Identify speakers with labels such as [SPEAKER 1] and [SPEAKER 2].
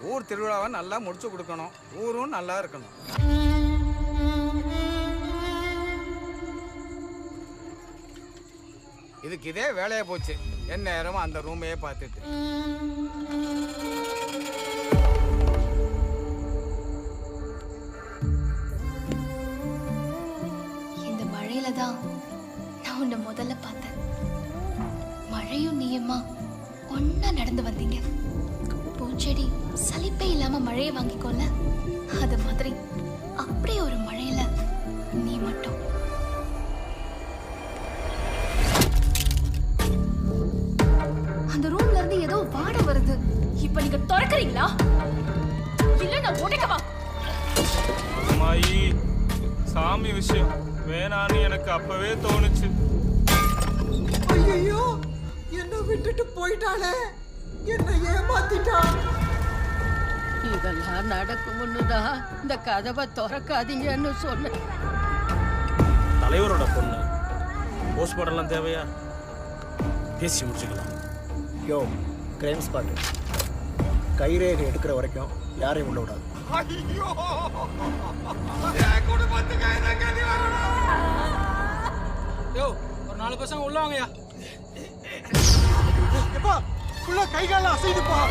[SPEAKER 1] ஊர் திருவிழாவை நல்லா முடிச்சு கொடுக்கணும், ஊரும் நல்லா இருக்கணும். இதுக்கு இதே வேலையா போச்சு, என்ன நேரமும் அந்த ரூமையே பார்த்துட்டு.
[SPEAKER 2] இந்த மழையில தான் நான் உன்னை முதல்ல பார்த்தேன். மழையும் நீயுமா ஒன்னா நடந்து வந்தீங்க. பூச்செடி சலிப்பே இல்லாம மழையை வாங்கிக்கோல, அது மாதிரி அப்படியே ஒரு மழையில நீ மட்டும். அந்த ரூம்ல இருந்து ஏதோ வாடை வருது. இப்ப நீங்க திறக்கறீங்களா இல்ல நான் உடைக்கவா?
[SPEAKER 3] அம்மாயி, சாமி விஷயம் வேணான்னு எனக்கு அப்பவே தோணுச்சு.
[SPEAKER 4] ஐயோ, என்ன விட்டுட்டு போயிட்டாளே, என்ன ஏமாத்திட்டா.
[SPEAKER 5] இதெல்லாம் நடக்கும்னுதான் இந்த கதவை திறக்காதீங்கன்னு சொன்னேன்.
[SPEAKER 6] தலைவரோட பொண்ணு, போஸ்ட்மார்ட்டம்லாம் தேவையா? பேசி முடிச்சுக்கலாம்.
[SPEAKER 7] யோ, கிரைம் ஸ்பாட், கைரேகை எடுக்கிற வரைக்கும் யாரையும் உள்ள விடாது.
[SPEAKER 1] ஐயோ, என் குடும்பத்துக்கு என்ன கதி வரணும்?
[SPEAKER 3] யோ, ஒரு 4 பசங்க உள்ள வாங்கயா.
[SPEAKER 4] எப்பா, உள்ள கை கால அசைதுப்பா.